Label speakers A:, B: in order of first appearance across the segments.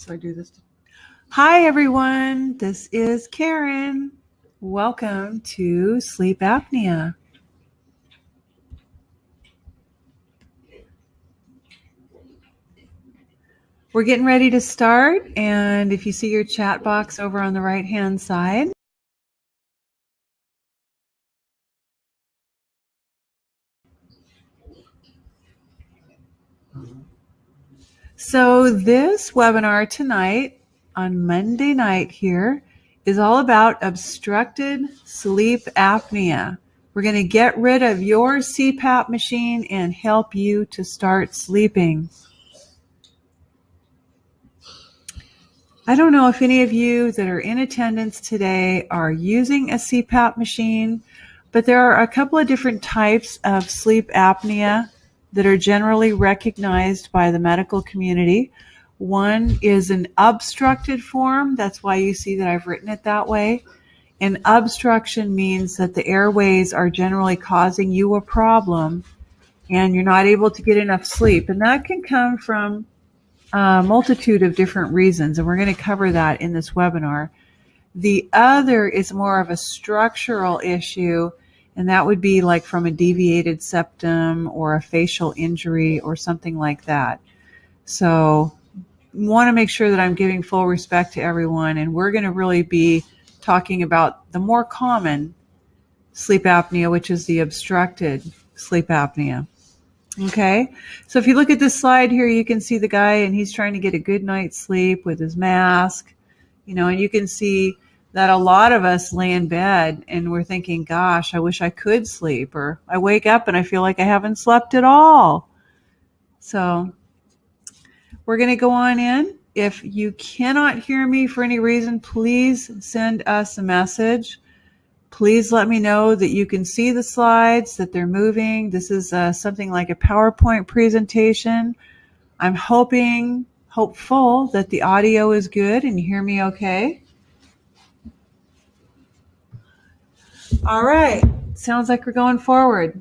A: So I do this. Hi, everyone. This is Karen. Welcome to Sleep Apnea. We're getting ready to start, and if you see your chat box over on the right-hand side, so this webinar tonight on Monday night here is all about obstructed sleep apnea. We're going to get rid of your CPAP machine and help you to start sleeping. I don't know if any of you that are in attendance today are using a CPAP machine, but there are a couple of different types of sleep apnea that are generally recognized by the medical community. One is an obstructed form. That's why you see that I've written it that way. An obstruction means that the airways are generally causing you a problem and you're not able to get enough sleep. And that can come from a multitude of different reasons, and we're going to cover that in this webinar. The other is more of a structural issue, and that would be like from a deviated septum or a facial injury or something like that. So want to make sure that I'm giving full respect to everyone, and we're going to really be talking about the more common sleep apnea, which is the obstructed sleep apnea. Okay, so if you look at this slide here, you can see the guy and he's trying to get a good night's sleep with his mask, and you can see that a lot of us lay in bed and we're thinking, gosh, I wish I could sleep, or I wake up and I feel like I haven't slept at all. So we're going to go on in. If you cannot hear me for any reason, please send us a message. Please let me know that you can see the slides, that they're moving. This is something like a PowerPoint presentation. I'm hopeful that the audio is good and you hear me okay. All right, sounds like we're going forward.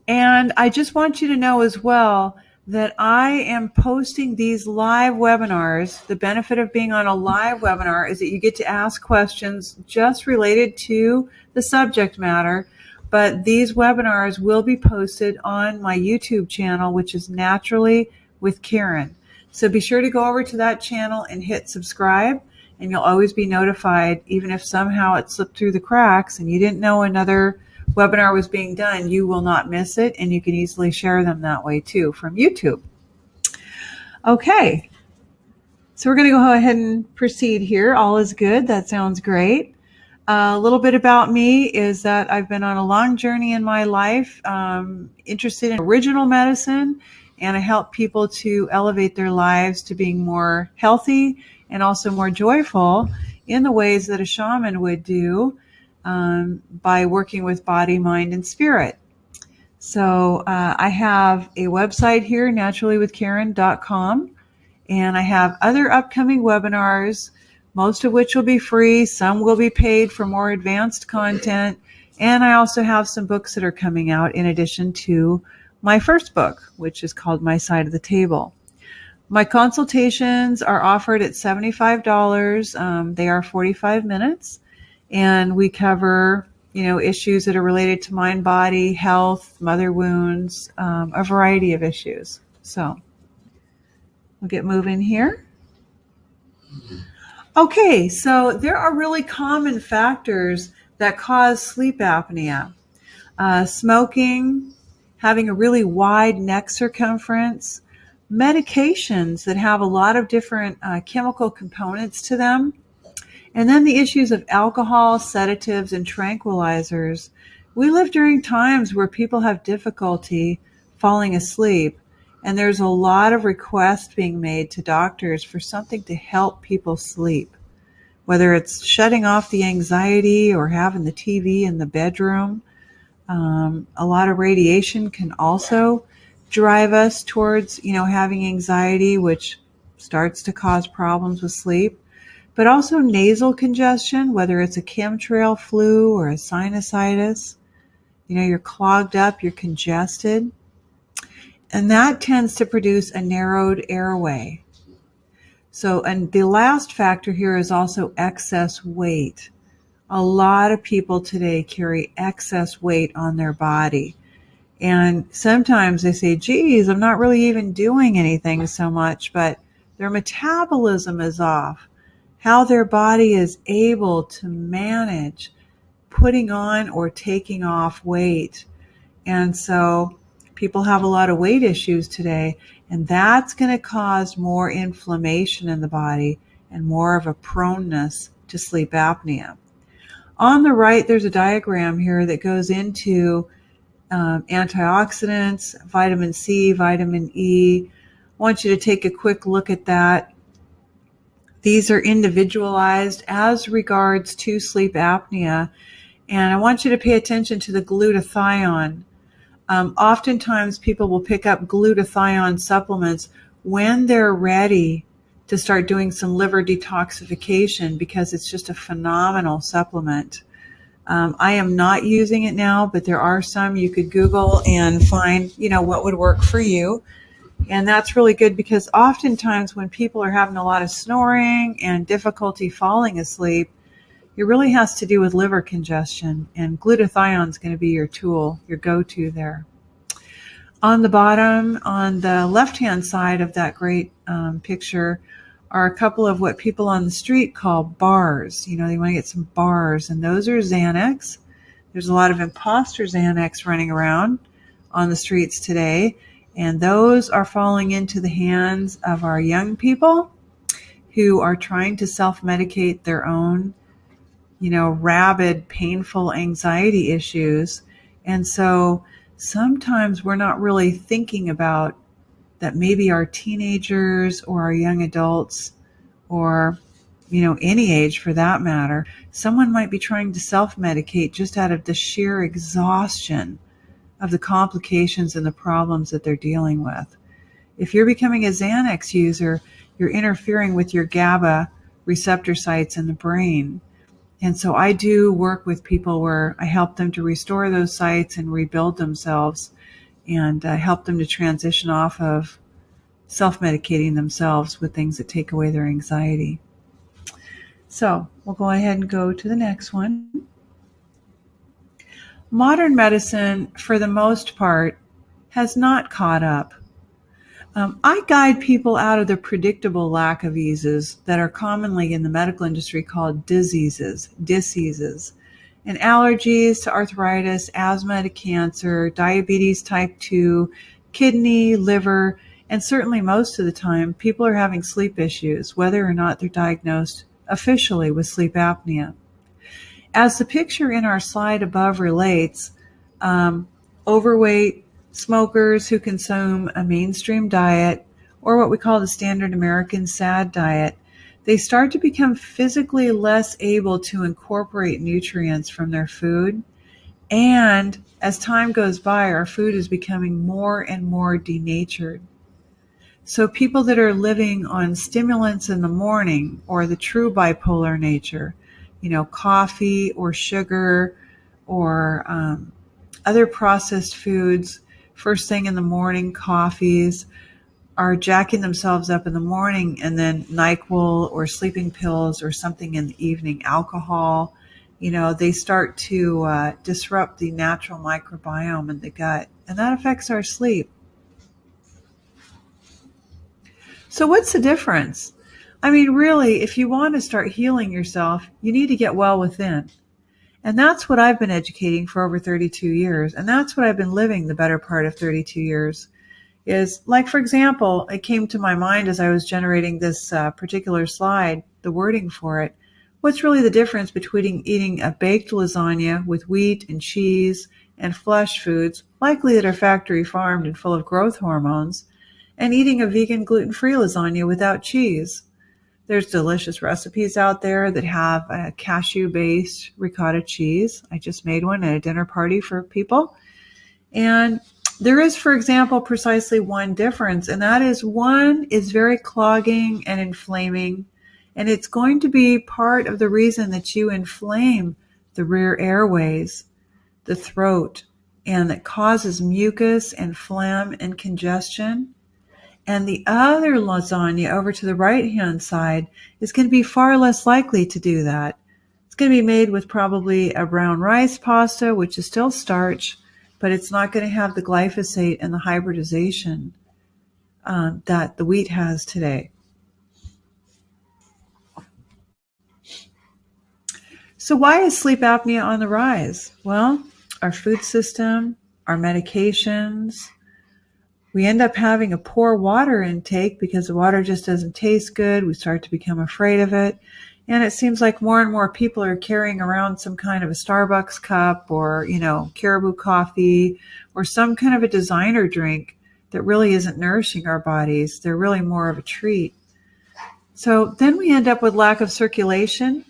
A: And I just want you to know as well that I am posting these live webinars. The benefit of being on a live webinar is that you get to ask questions just related to the subject matter, but these webinars will be posted on my YouTube channel, which is Naturally with Karen. So be sure to go over to that channel and hit subscribe, and you'll always be notified, even if somehow it slipped through the cracks and you didn't know another webinar was being done, you will not miss it, and you can easily share them that way too from YouTube. Okay, so we're going to go ahead and proceed here. All is good. That sounds great. A little bit about me is that I've been on a long journey in my life, interested in original medicine, and I help people to elevate their lives to being more healthy and also more joyful in the ways that a shaman would do, by working with body, mind, and spirit. So I have a website here, naturallywithkaren.com, and I have other upcoming webinars, most of which will be free. Some will be paid for more advanced content. And I also have some books that are coming out in addition to my first book, which is called My Side of the Table. My consultations are offered at $75. They are 45 minutes. And we cover, issues that are related to mind, body, health, mother wounds, a variety of issues. So we'll get moving here. Okay, so there are really common factors that cause sleep apnea. Smoking, having a really wide neck circumference, medications that have a lot of different chemical components to them, and then the issues of alcohol, sedatives, and tranquilizers. We live during times where people have difficulty falling asleep, and there's a lot of requests being made to doctors for something to help people sleep, whether it's shutting off the anxiety or having the TV in the bedroom. A lot of radiation can also drive us towards, having anxiety, which starts to cause problems with sleep. But also nasal congestion, whether it's a chemtrail flu or a sinusitis. You're clogged up, you're congested. And that tends to produce a narrowed airway. So, and the last factor here is also excess weight. A lot of people today carry excess weight on their body. And sometimes they say, geez, I'm not really even doing anything so much, but their metabolism is off. How their body is able to manage putting on or taking off weight. And so people have a lot of weight issues today, and that's going to cause more inflammation in the body and more of a proneness to sleep apnea. On the right, there's a diagram here that goes into antioxidants, vitamin C, vitamin E. I want you to take a quick look at that. These are individualized as regards to sleep apnea, and I want you to pay attention to the glutathione. Oftentimes people will pick up glutathione supplements when they're ready to start doing some liver detoxification because it's just a phenomenal supplement. I am not using it now, but there are some you could Google and find, what would work for you. And that's really good because oftentimes when people are having a lot of snoring and difficulty falling asleep, it really has to do with liver congestion, and glutathione is going to be your tool, your go-to there. On the bottom, on the left-hand side of that great picture, are a couple of what people on the street call bars. They want to get some bars, and those are Xanax. There's a lot of imposter Xanax running around on the streets today, and those are falling into the hands of our young people who are trying to self-medicate their own, rabid, painful anxiety issues. And so sometimes we're not really thinking about that maybe our teenagers or our young adults or, any age for that matter, someone might be trying to self-medicate just out of the sheer exhaustion of the complications and the problems that they're dealing with. If you're becoming a Xanax user, you're interfering with your GABA receptor sites in the brain. And so I do work with people where I help them to restore those sites and rebuild themselves and help them to transition off of self-medicating themselves with things that take away their anxiety. So we'll go ahead and go to the next one. Modern medicine, for the most part, has not caught up. I guide people out of the predictable lack of eases that are commonly in the medical industry called diseases, and allergies to arthritis, asthma to cancer, diabetes type 2, kidney, liver, and certainly most of the time people are having sleep issues, whether or not they're diagnosed officially with sleep apnea. As the picture in our slide above relates, overweight, smokers who consume a mainstream diet, or what we call the standard American SAD diet, they start to become physically less able to incorporate nutrients from their food. And as time goes by, our food is becoming more and more denatured. So people that are living on stimulants in the morning, or the true bipolar nature, coffee or sugar or other processed foods, first thing in the morning, coffees, are jacking themselves up in the morning, and then NyQuil or sleeping pills or something in the evening, alcohol, they start to disrupt the natural microbiome in the gut, and that affects our sleep. So what's the difference? Really, if you want to start healing yourself, you need to get well within. And that's what I've been educating for over 32 years. And that's what I've been living the better part of 32 years. Is like, for example, it came to my mind as I was generating this particular slide, the wording for it. What's really the difference between eating a baked lasagna with wheat and cheese and flesh foods, likely that are factory farmed and full of growth hormones, and eating a vegan gluten-free lasagna without cheese? There's delicious recipes out there that have a cashew-based ricotta cheese. I just made one at a dinner party for people. And there is, for example, precisely one difference, and that is one is very clogging and inflaming, and it's going to be part of the reason that you inflame the rear airways, the throat, and that causes mucus and phlegm and congestion. And the other lasagna over to the right-hand side is going to be far less likely to do that. It's going to be made with probably a brown rice pasta, which is still starch, but it's not going to have the glyphosate and the hybridization that the wheat has today. So why is sleep apnea on the rise? Well, our food system, our medications, we end up having a poor water intake because the water just doesn't taste good. We start to become afraid of it. And it seems like more and more people are carrying around some kind of a Starbucks cup or, Caribou coffee or some kind of a designer drink that really isn't nourishing our bodies. They're really more of a treat. So then we end up with lack of circulation.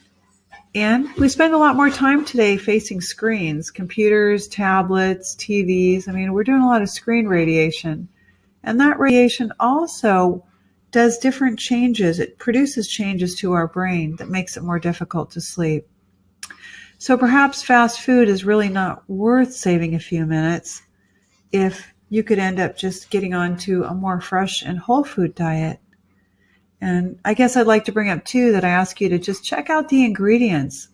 A: And we spend a lot more time today facing screens, computers, tablets, TVs. We're doing a lot of screen radiation. And that radiation also does different changes. It produces changes to our brain that makes it more difficult to sleep. So perhaps fast food is really not worth saving a few minutes if you could end up just getting onto a more fresh and whole food diet. And I guess I'd like to bring up too that I ask you to just check out the ingredients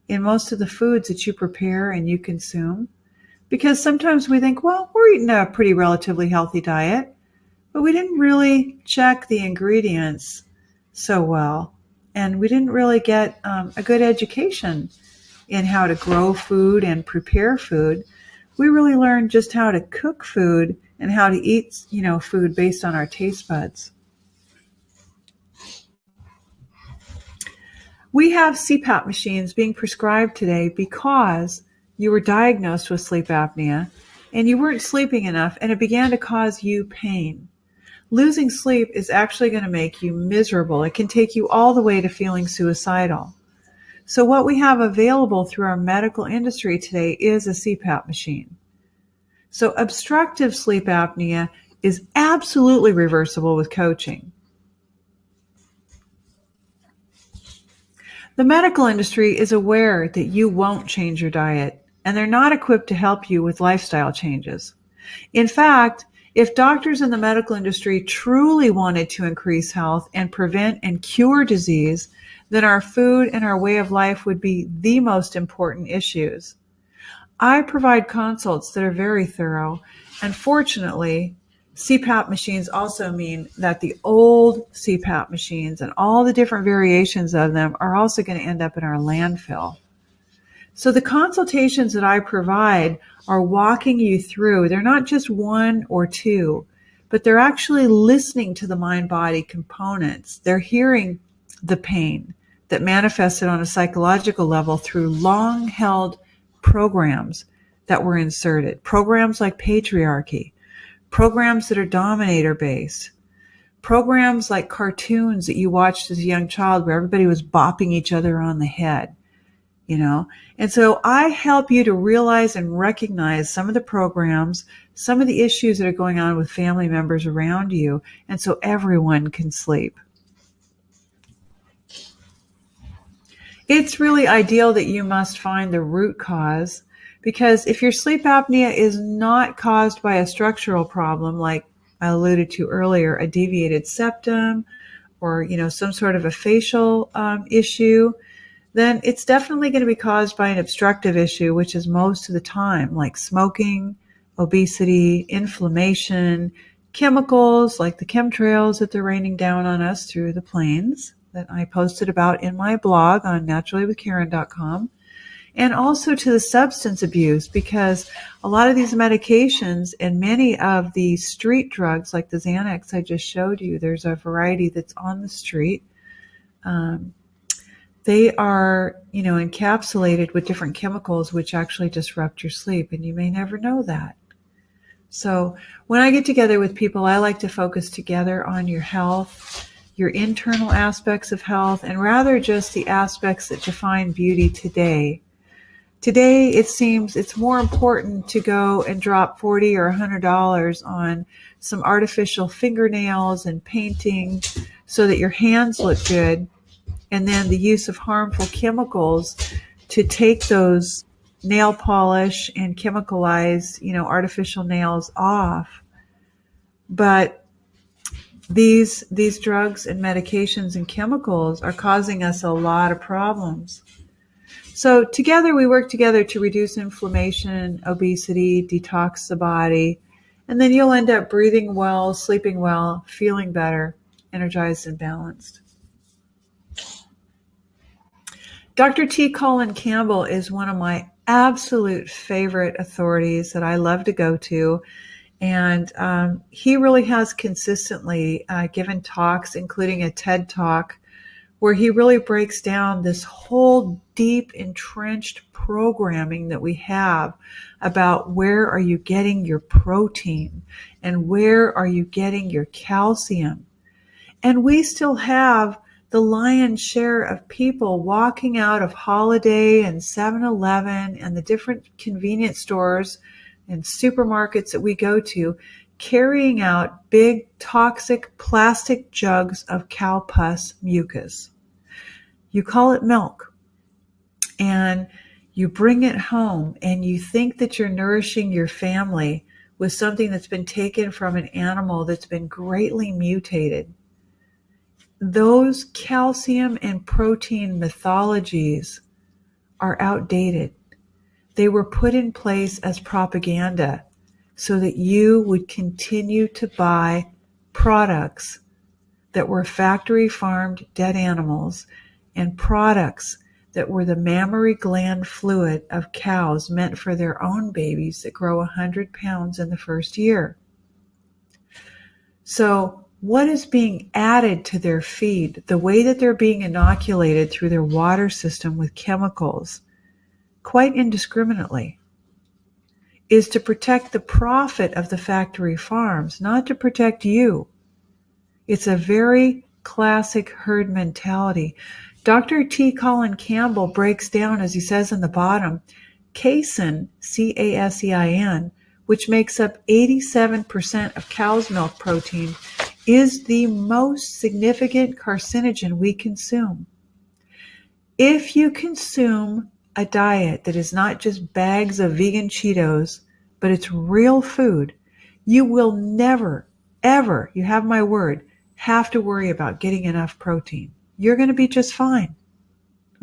A: in most of the foods that you prepare and you consume. Because sometimes we think, well, we're eating a pretty relatively healthy diet, but we didn't really check the ingredients so well. And we didn't really get a good education in how to grow food and prepare food. We really learned just how to cook food and how to eat, food based on our taste buds. We have CPAP machines being prescribed today because you were diagnosed with sleep apnea and you weren't sleeping enough and it began to cause you pain. Losing sleep is actually going to make you miserable. It can take you all the way to feeling suicidal. So what we have available through our medical industry today is a CPAP machine. So obstructive sleep apnea is absolutely reversible with coaching. The medical industry is aware that you won't change your diet, and they're not equipped to help you with lifestyle changes. In fact, if doctors in the medical industry truly wanted to increase health and prevent and cure disease, then our food and our way of life would be the most important issues. I provide consults that are very thorough, and fortunately, CPAP machines also mean that the old CPAP machines and all the different variations of them are also going to end up in our landfill. So the consultations that I provide are walking you through. They're not just one or two, but they're actually listening to the mind-body components. They're hearing the pain that manifested on a psychological level through long-held programs that were inserted. Programs like patriarchy, programs that are dominator-based, programs like cartoons that you watched as a young child where everybody was bopping each other on the head, And so I help you to realize and recognize some of the programs, some of the issues that are going on with family members around you, and so everyone can sleep. It's really ideal that you must find the root cause, because if your sleep apnea is not caused by a structural problem, like I alluded to earlier, a deviated septum or, some sort of a facial issue, then it's definitely going to be caused by an obstructive issue, which is most of the time, like smoking, obesity, inflammation, chemicals like the chemtrails that they're raining down on us through the planes that I posted about in my blog on naturallywithkaren.com. And also to the substance abuse, because a lot of these medications and many of the street drugs, like the Xanax I just showed you, there's a variety that's on the street. They are, encapsulated with different chemicals which actually disrupt your sleep, and you may never know that. So when I get together with people, I like to focus together on your health, your internal aspects of health, and rather just the aspects that define beauty today. Today, it seems it's more important to go and drop $40 or $100 on some artificial fingernails and painting so that your hands look good, and then the use of harmful chemicals to take those nail polish and chemicalized, artificial nails off. But These drugs and medications and chemicals are causing us a lot of problems. So together, we work together to reduce inflammation, obesity, detox the body, and then you'll end up breathing well, sleeping well, feeling better, energized and balanced. Dr. T Colin Campbell is one of my absolute favorite authorities that I love to go to. And he really has consistently given talks, including a TED Talk, where he really breaks down this whole deep entrenched programming that we have about where are you getting your protein and where are you getting your calcium. And we still have the lion's share of people walking out of Holiday and 7-Eleven and the different convenience stores and supermarkets that we go to, carrying out big toxic plastic jugs of cow pus mucus. You call it milk, and you bring it home, and you think that you're nourishing your family with something that's been taken from an animal that's been greatly mutated. Those calcium and protein mythologies are outdated. They were put in place as propaganda so that you would continue to buy products that were factory farmed dead animals and products that were the mammary gland fluid of cows meant for their own babies that grow 100 pounds in the first year. So what is being added to their feed, the way that they're being inoculated through their water system with chemicals, quite indiscriminately, is to protect the profit of the factory farms, not to protect you. It's a very classic herd mentality. Dr. T. Colin Campbell breaks down, as he says in the bottom, casein, C-A-S-E-I-N, which makes up 87% of cow's milk protein, is the most significant carcinogen we consume. If you consume a diet that is not just bags of vegan Cheetos, but it's real food, you will never, ever, you have my word, have to worry about getting enough protein. You're going to be just fine.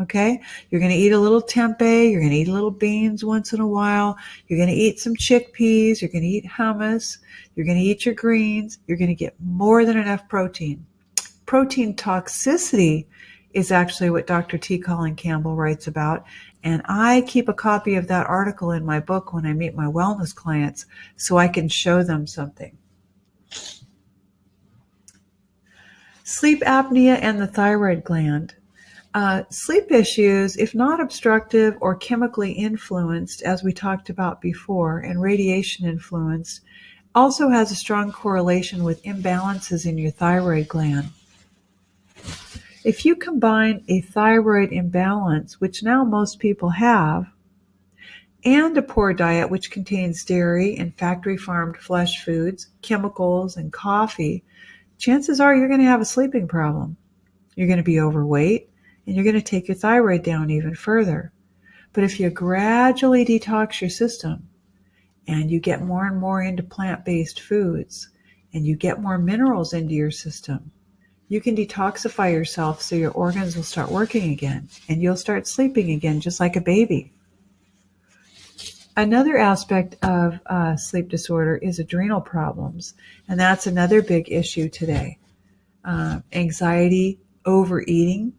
A: Okay? You're going to eat a little tempeh. You're going to eat a little beans once in a while. You're going to eat some chickpeas. You're going to eat hummus. You're going to eat your greens. You're going to get more than enough protein. Protein toxicity is actually what Dr. T. Colin Campbell writes about. And I keep a copy of that article in my book when I meet my wellness clients so I can show them something. Sleep apnea and the thyroid gland. Sleep issues, if not obstructive or chemically influenced, as we talked about before, and radiation influenced, also has a strong correlation with imbalances in your thyroid gland. If you combine a thyroid imbalance, which now most people have, and a poor diet which contains dairy and factory farmed flesh foods, chemicals, and coffee, chances are you're going to have a sleeping problem. You're going to be overweight, and you're going to take your thyroid down even further. But if you gradually detox your system and you get more and more into plant-based foods and you get more minerals into your system, you can detoxify yourself so your organs will start working again and you'll start sleeping again just like a baby. Another aspect of sleep disorder is adrenal problems, and that's another big issue today. Anxiety, overeating.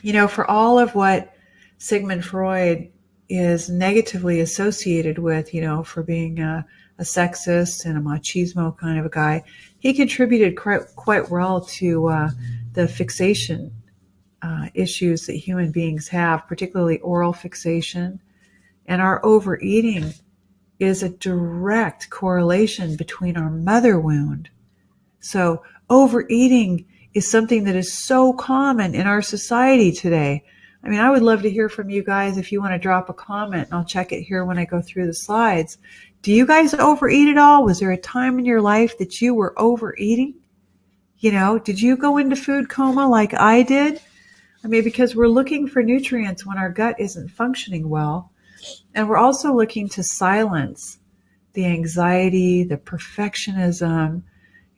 A: You know, for all of what Sigmund Freud is negatively associated with, you know, for being a sexist and a machismo kind of a guy, he contributed quite well to the fixation issues that human beings have, particularly oral fixation. And our overeating is a direct correlation between our mother wound. So overeating is something that is so common in our society today. I mean, I would love to hear from you guys if you want to drop a comment, and I'll check it here when I go through the slides. Do you guys overeat at all? Was there a time in your life that you were overeating? You know, did you go into food coma like I did? I mean, because we're looking for nutrients when our gut isn't functioning well. And we're also looking to silence the anxiety, the perfectionism,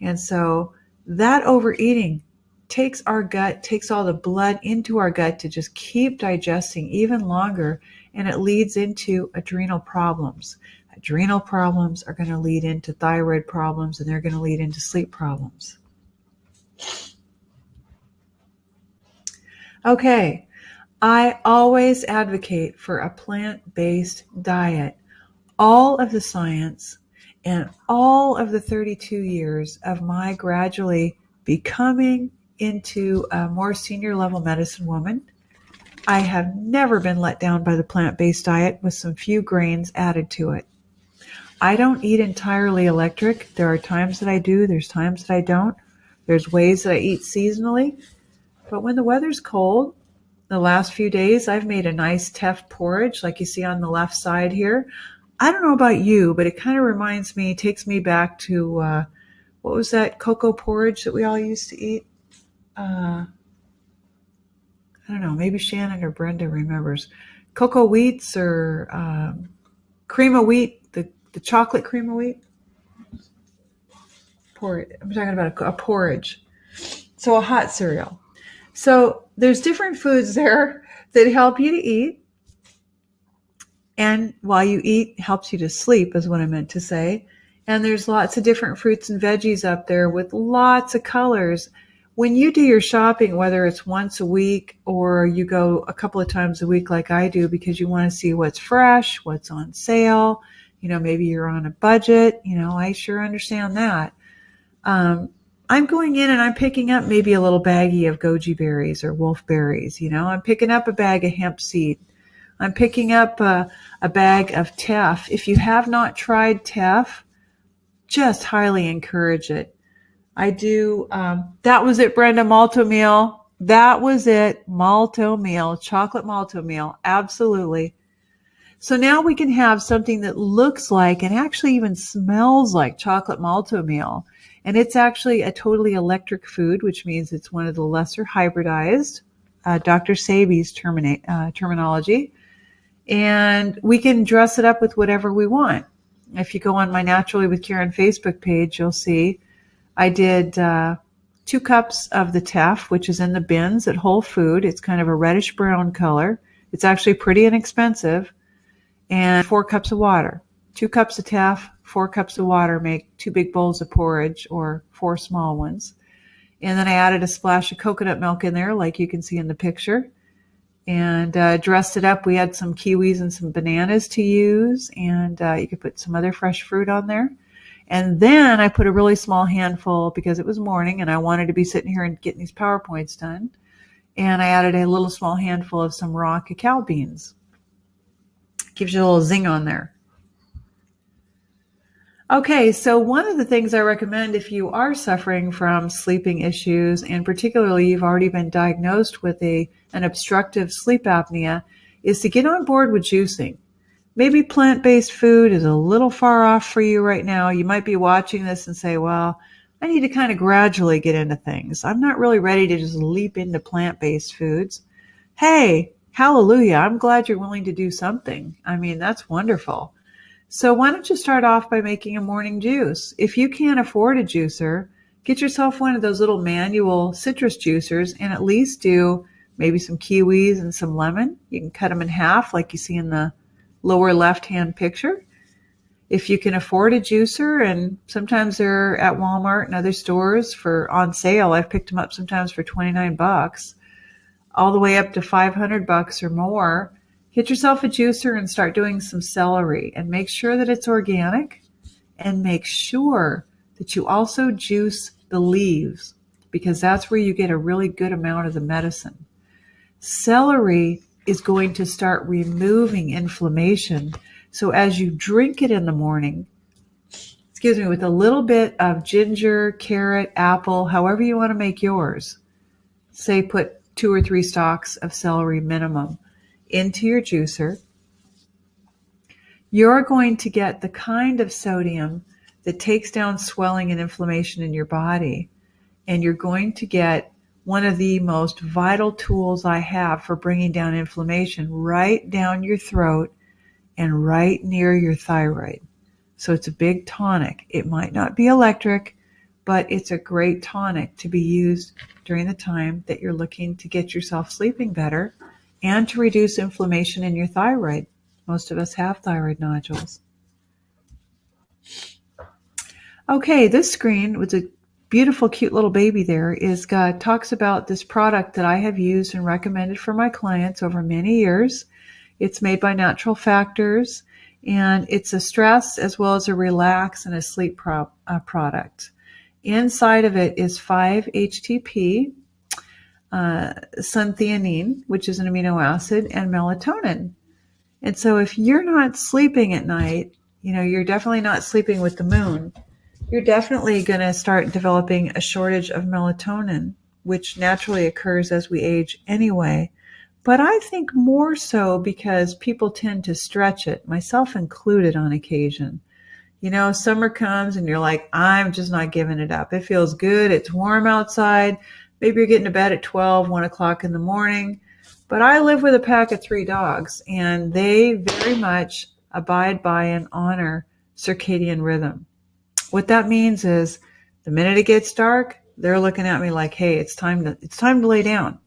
A: And so that overeating takes our gut, takes all the blood into our gut to just keep digesting even longer, and it leads into adrenal problems. Adrenal problems are going to lead into thyroid problems, and they're going to lead into sleep problems. Okay, I always advocate for a plant-based diet. All of the science and all of the 32 years of my gradually becoming into a more senior level medicine woman, I have never been let down by the plant-based diet with some few grains added to it. I don't eat entirely electric. There are times that I do. There's times that I don't. There's ways that I eat seasonally. But when the weather's cold, the last few days, I've made a nice teff porridge like you see on the left side here. I don't know about you, but it kind of reminds me, takes me back to, what was that cocoa porridge that we all used to eat? I don't know, maybe Shannon or Brenda remembers. Cocoa wheats or cream of wheat, the chocolate cream of wheat. Porridge. I'm talking about a porridge. So a hot cereal. So there's different foods there that help you to eat. And while you eat, helps you to sleep is what I meant to say. And there's lots of different fruits and veggies up there with lots of colors. When you do your shopping, whether it's once a week or you go a couple of times a week like I do because you want to see what's fresh, what's on sale, maybe you're on a budget, I sure understand that. I'm going in and I'm picking up maybe a little baggie of goji berries or wolf berries. I'm picking up a bag of hemp seed. I'm picking up a bag of teff. If you have not tried teff, just highly encourage it. I do. That was it, Brenda. Malto meal. That was it. Malto meal, chocolate malto meal. Absolutely. So now we can have something that looks like and actually even smells like chocolate malto meal. And it's actually a totally electric food, which means it's one of the lesser hybridized, Dr. Sabi's terminology. And we can dress it up with whatever we want. If you go on my Naturally with Karen Facebook page, you'll see I did 2 cups of the teff, which is in the bins at Whole Food. It's kind of a reddish brown color. It's actually pretty inexpensive. And 4 cups of water. 2 cups of teff, 4 cups of water make 2 big bowls of porridge or 4 small ones. And then I added a splash of coconut milk in there, like you can see in the picture. And dressed it up. We had some kiwis and some bananas to use. And you could put some other fresh fruit on there. And then I put a really small handful because it was morning and I wanted to be sitting here and getting these PowerPoints done. And I added a little small handful of some raw cacao beans. Gives you a little zing on there. Okay, so one of the things I recommend if you are suffering from sleeping issues, and particularly you've already been diagnosed with an obstructive sleep apnea, is to get on board with juicing. Maybe plant-based food is a little far off for you right now. You might be watching this and say, well, I need to kind of gradually get into things. I'm not really ready to just leap into plant-based foods. Hey, hallelujah. I'm glad you're willing to do something. I mean, that's wonderful. So why don't you start off by making a morning juice? If you can't afford a juicer, get yourself one of those little manual citrus juicers and at least do maybe some kiwis and some lemon. You can cut them in half like you see in the lower left-hand picture. If you can afford a juicer, and sometimes they're at Walmart and other stores for on sale. I've picked them up sometimes for $29, all the way up to $500 or more. Get yourself a juicer and start doing some celery, and make sure that it's organic, and make sure that you also juice the leaves because that's where you get a really good amount of the medicine. Celery is going to start removing inflammation. So as you drink it in the morning, with a little bit of ginger, carrot, apple, however you want to make yours, say put 2 or 3 stalks of celery minimum into your juicer, you're going to get the kind of sodium that takes down swelling and inflammation in your body. And you're going to get one of the most vital tools I have for bringing down inflammation right down your throat and right near your thyroid. So it's a big tonic. It might not be electric, but it's a great tonic to be used during the time that you're looking to get yourself sleeping better and to reduce inflammation in your thyroid. Most of us have thyroid nodules. Okay, this screen with a beautiful, cute little baby there talks about this product that I have used and recommended for my clients over many years. It's made by Natural Factors, and it's a stress as well as a relax and a sleep product. Inside of it is 5-HTP, suntheanine, which is an amino acid, and melatonin. And so if you're not sleeping at night, you're definitely not sleeping with the moon. You're definitely going to start developing a shortage of melatonin, which naturally occurs as we age anyway. But I think more so because people tend to stretch it, myself included on occasion. Summer comes and you're like, I'm just not giving it up. It feels good. It's warm outside. Maybe you're getting to bed at 12, 1 o'clock in the morning. But I live with a pack of 3 dogs, and they very much abide by and honor circadian rhythm. What that means is the minute it gets dark, they're looking at me like, hey, it's time to lay down.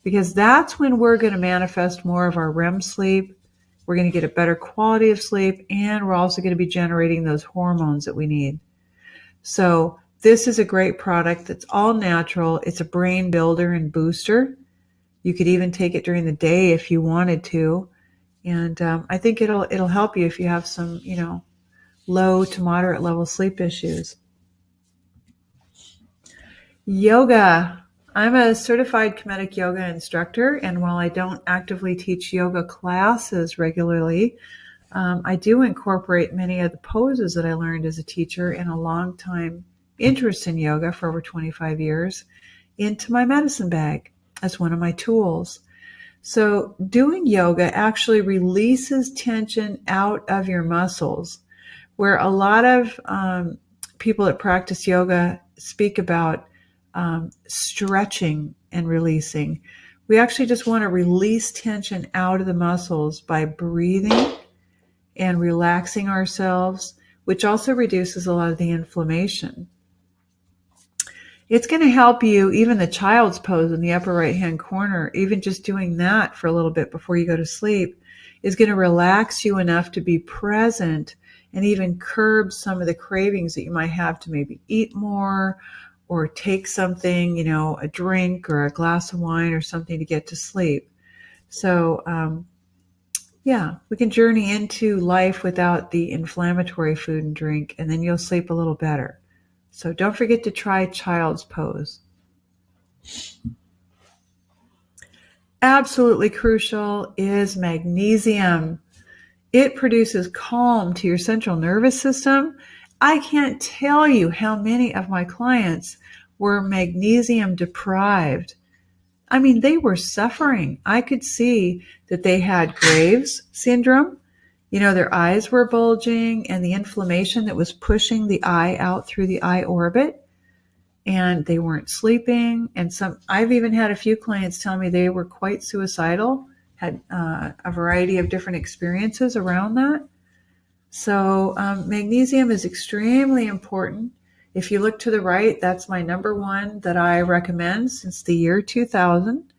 A: Because that's when we're going to manifest more of our REM sleep. We're going to get a better quality of sleep, and we're also going to be generating those hormones that we need. So this is a great product that's all natural. It's a brain builder and booster. You could even take it during the day if you wanted to. And I think it'll help you if you have some, low to moderate level sleep issues. Yoga. I'm a certified comedic yoga instructor, and while I don't actively teach yoga classes regularly, I do incorporate many of the poses that I learned as a teacher and a long time interest in yoga for over 25 years into my medicine bag as one of my tools. So doing yoga actually releases tension out of your muscles, where a lot of people that practice yoga speak about stretching and releasing. We actually just want to release tension out of the muscles by breathing and relaxing ourselves, which also reduces a lot of the inflammation. It's going to help you, even the child's pose in the upper right-hand corner, even just doing that for a little bit before you go to sleep is going to relax you enough to be present and even curb some of the cravings that you might have to maybe eat more or take something, a drink or a glass of wine or something to get to sleep. So, we can journey into life without the inflammatory food and drink, and then you'll sleep a little better. So don't forget to try child's pose. Absolutely crucial is magnesium. It produces calm to your central nervous system. I can't tell you how many of my clients were magnesium deprived. I mean, they were suffering. I could see that they had Graves' syndrome. Their eyes were bulging and the inflammation that was pushing the eye out through the eye orbit, and they weren't sleeping. And I've even had a few clients tell me they were quite suicidal, had a variety of different experiences around that. So magnesium is extremely important. If you look to the right, that's my number one that I recommend since the year 2000.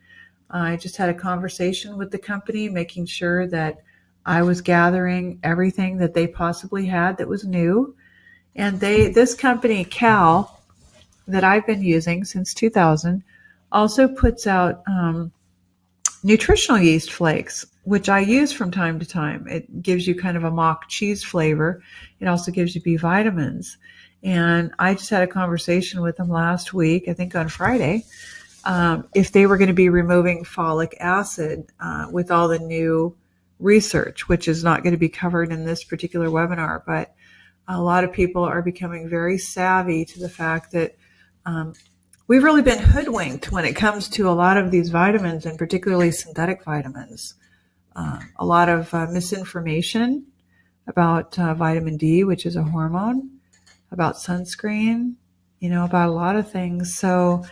A: I just had a conversation with the company, making sure that I was gathering everything that they possibly had that was new. And this company, Cal, that I've been using since 2000, also puts out nutritional yeast flakes, which I use from time to time. It gives you kind of a mock cheese flavor. It also gives you B vitamins. And I just had a conversation with them last week, I think on Friday, if they were going to be removing folic acid with all the new research, which is not going to be covered in this particular webinar. But a lot of people are becoming very savvy to the fact that we've really been hoodwinked when it comes to a lot of these vitamins, and particularly synthetic vitamins. A lot of misinformation about vitamin D, which is a hormone, about sunscreen, about a lot of things. So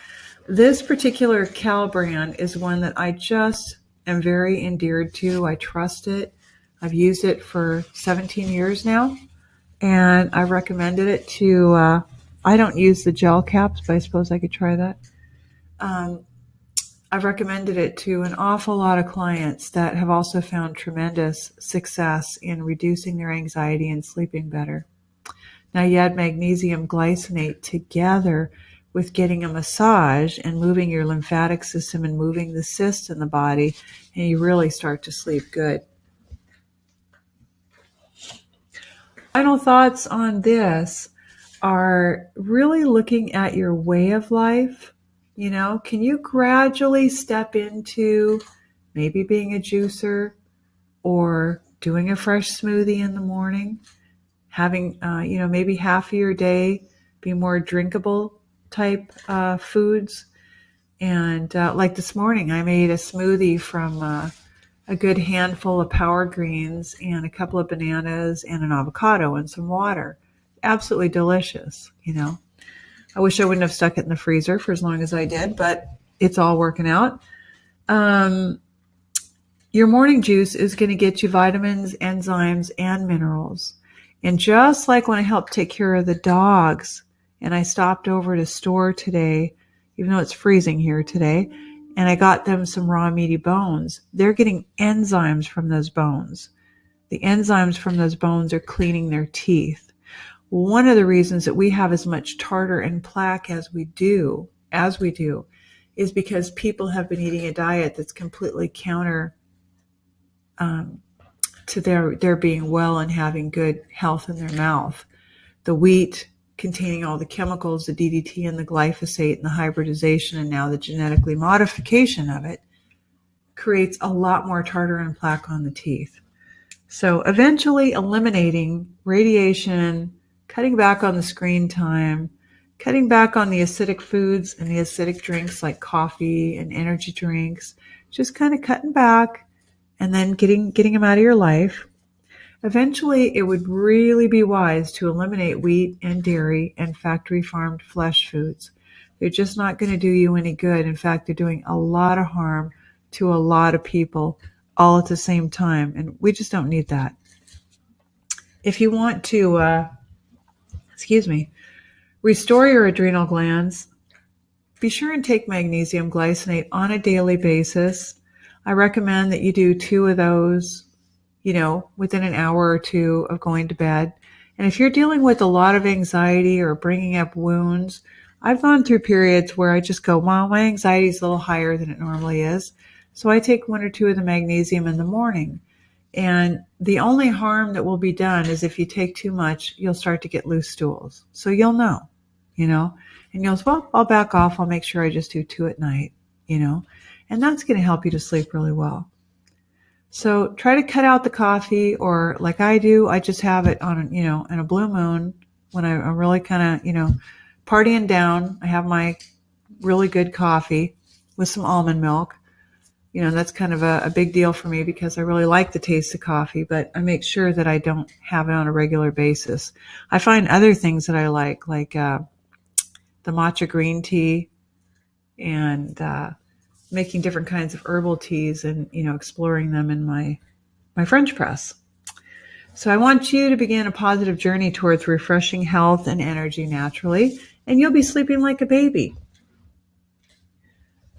A: this particular Cal brand is one that I just am very endeared to. I trust it. I've used it for 17 years now, and I recommended it to I don't use the gel caps, but I suppose I could try that. I've recommended it to an awful lot of clients that have also found tremendous success in reducing their anxiety and sleeping better. Now you add magnesium glycinate together with getting a massage and moving your lymphatic system and moving the cysts in the body, and you really start to sleep good. Final thoughts on this are really looking at your way of life. Can you gradually step into maybe being a juicer or doing a fresh smoothie in the morning, having, maybe half of your day be more drinkable type foods. And like this morning, I made a smoothie from a good handful of power greens and a couple of bananas and an avocado and some water. Absolutely delicious, I wish I wouldn't have stuck it in the freezer for as long as I did, but it's all working out. Your morning juice is going to get you vitamins, enzymes, and minerals. And just like when I helped take care of the dogs, and I stopped over to store today, even though it's freezing here today, and I got them some raw meaty bones, they're getting enzymes from those bones. The enzymes from those bones are cleaning their teeth. One of the reasons that we have as much tartar and plaque as we do, is because people have been eating a diet that's completely counter to their being well and having good health in their mouth. The wheat containing all the chemicals, the DDT and the glyphosate and the hybridization and now the genetically modification of it creates a lot more tartar and plaque on the teeth. So eventually eliminating radiation, cutting back on the screen time, cutting back on the acidic foods and the acidic drinks like coffee and energy drinks, just kind of cutting back and then getting them out of your life. Eventually, it would really be wise to eliminate wheat and dairy and factory-farmed flesh foods. They're just not going to do you any good. In fact, they're doing a lot of harm to a lot of people all at the same time, and we just don't need that. If you want to, restore your adrenal glands, be sure and take magnesium glycinate on a daily basis. I recommend that you do 2 of those within an hour or 2 of going to bed. And if you're dealing with a lot of anxiety or bringing up wounds, I've gone through periods where I just go, wow, my anxiety is a little higher than it normally is. So I take 1 or 2 of the magnesium in the morning. And the only harm that will be done is if you take too much, you'll start to get loose stools. So you'll know, and you'll say, well, I'll back off. I'll make sure I just do 2 at night, and that's going to help you to sleep really well. So try to cut out the coffee, or like I do, I just have it on, in a blue moon when I'm really kind of, partying down. I have my really good coffee with some almond milk. That's kind of a big deal for me because I really like the taste of coffee, but I make sure that I don't have it on a regular basis. I find other things that I like the matcha green tea and, making different kinds of herbal teas and, exploring them in my French press. So I want you to begin a positive journey towards refreshing health and energy naturally, and you'll be sleeping like a baby.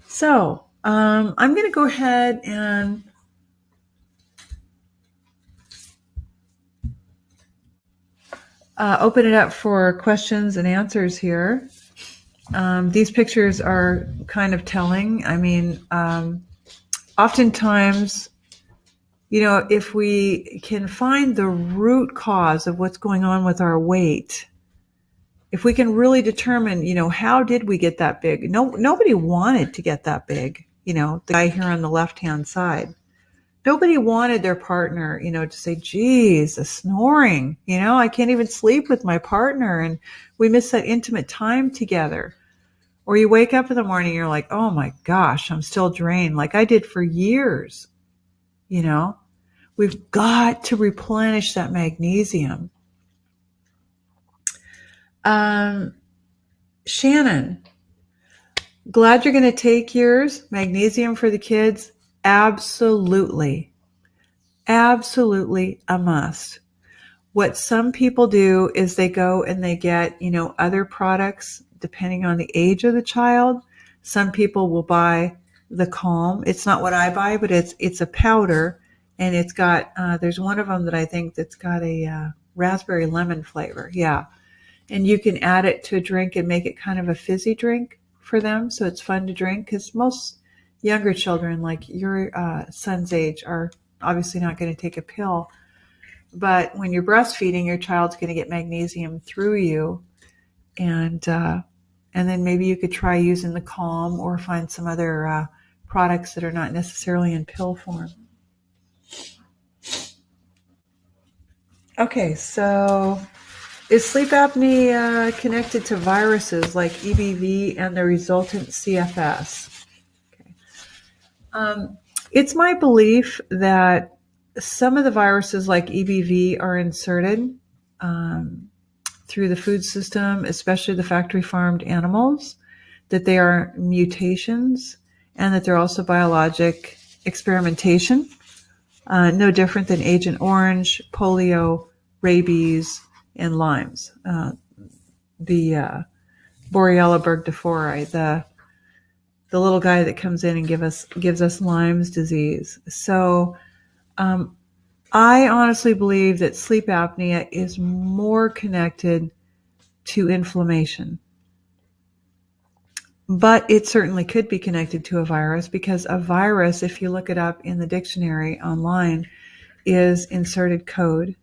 A: So I'm going to go ahead and open it up for questions and answers here. These pictures are kind of telling. I mean, oftentimes, if we can find the root cause of what's going on with our weight, if we can really determine, how did we get that big? Nobody wanted to get that big. The guy here on the left-hand side. Nobody wanted their partner, to say, geez, the snoring, I can't even sleep with my partner and we miss that intimate time together. Or you wake up in the morning, you're like, oh my gosh, I'm still drained like I did for years. We've got to replenish that magnesium. Shannon, glad you're going to take yours. Magnesium for the kids. Absolutely. Absolutely a must. What some people do is they go and they get, other products depending on the age of the child. Some people will buy the Calm. It's not what I buy, but it's a powder, and it's got, there's one of them that I think that's got a raspberry lemon flavor. Yeah. And you can add it to a drink and make it kind of a fizzy drink for them. So it's fun to drink, because most younger children, like your son's age, are obviously not going to take a pill. But when you're breastfeeding, your child's going to get magnesium through you. And then maybe you could try using the Calm, or find some other products that are not necessarily in pill form. Okay, so is sleep apnea connected to viruses like EBV and the resultant CFS? Okay. It's my belief that some of the viruses like EBV are inserted through the food system, especially the factory farmed animals, that they are mutations, and that they're also biologic experimentation, no different than Agent Orange, polio, rabies, and Lyme's, the Borrelia burgdorferi, the little guy that comes in and gives us Lyme's disease. So I honestly believe that sleep apnea is more connected to inflammation. But it certainly could be connected to a virus, because a virus, if you look it up in the dictionary online, is inserted code.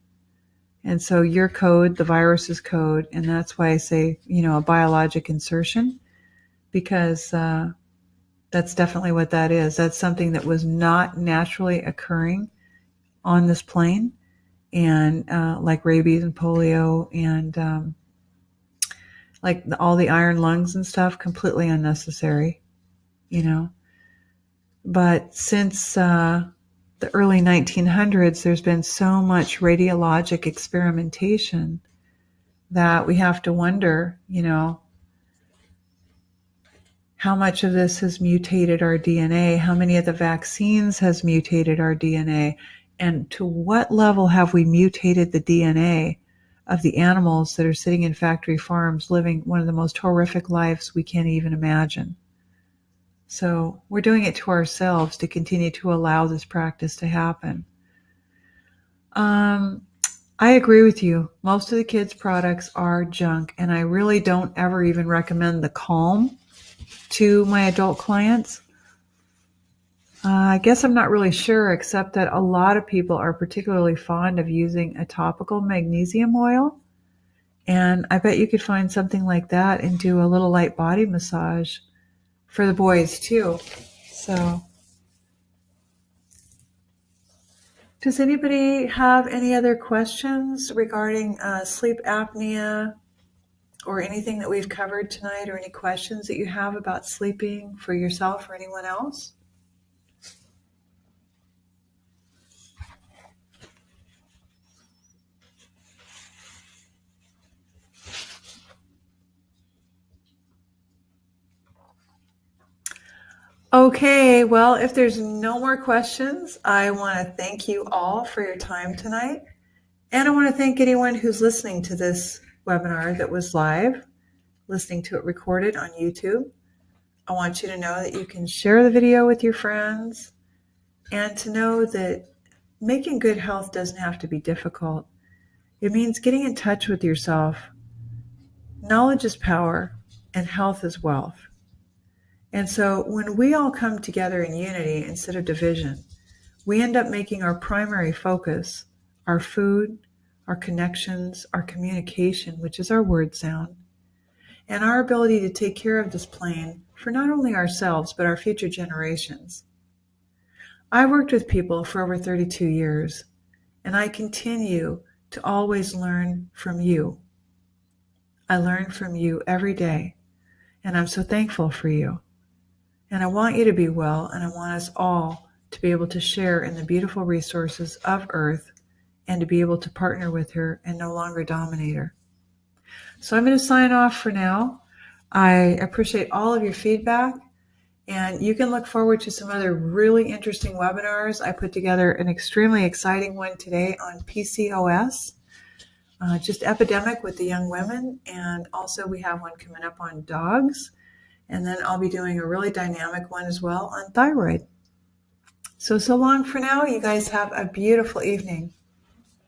A: And so your code, the virus's code, and that's why I say, a biologic insertion, because that's definitely what that is. That's something that was not naturally occurring on this plane, and like rabies and polio and like all the iron lungs and stuff, completely unnecessary, But since the early 1900s, there's been so much radiologic experimentation that we have to wonder, how much of this has mutated our DNA, how many of the vaccines has mutated our DNA, and to what level have we mutated the DNA of the animals that are sitting in factory farms living one of the most horrific lives we can't even imagine. So we're doing it to ourselves to continue to allow this practice to happen. I agree with you. Most of the kids' products are junk, and I really don't ever even recommend the Calm to my adult clients. I guess I'm not really sure, except that a lot of people are particularly fond of using a topical magnesium oil. And I bet you could find something like that and do a little light body massage for the boys too. So, does anybody have any other questions regarding sleep apnea or anything that we've covered tonight, or any questions that you have about sleeping for yourself or anyone else? Okay, well, if there's no more questions, I want to thank you all for your time tonight. And I want to thank anyone who's listening to this webinar that was live, listening to it recorded on YouTube. I want you to know that you can share the video with your friends, and to know that making good health doesn't have to be difficult. It means getting in touch with yourself. Knowledge is power, and health is wealth. And so when we all come together in unity instead of division, we end up making our primary focus our food, our connections, our communication, which is our word sound, and our ability to take care of this plane for not only ourselves, but our future generations. I worked with people for over 32 years, and I continue to always learn from you. I learn from you every day, and I'm so thankful for you. And I want you to be well, and I want us all to be able to share in the beautiful resources of Earth, and to be able to partner with her and no longer dominate her. So I'm going to sign off for now. I appreciate all of your feedback, and you can look forward to some other really interesting webinars. I put together an extremely exciting one today on PCOS. just epidemic with the young women. And also we have one coming up on dogs. And then I'll be doing a really dynamic one as well on thyroid. So long for now. You guys have a beautiful evening.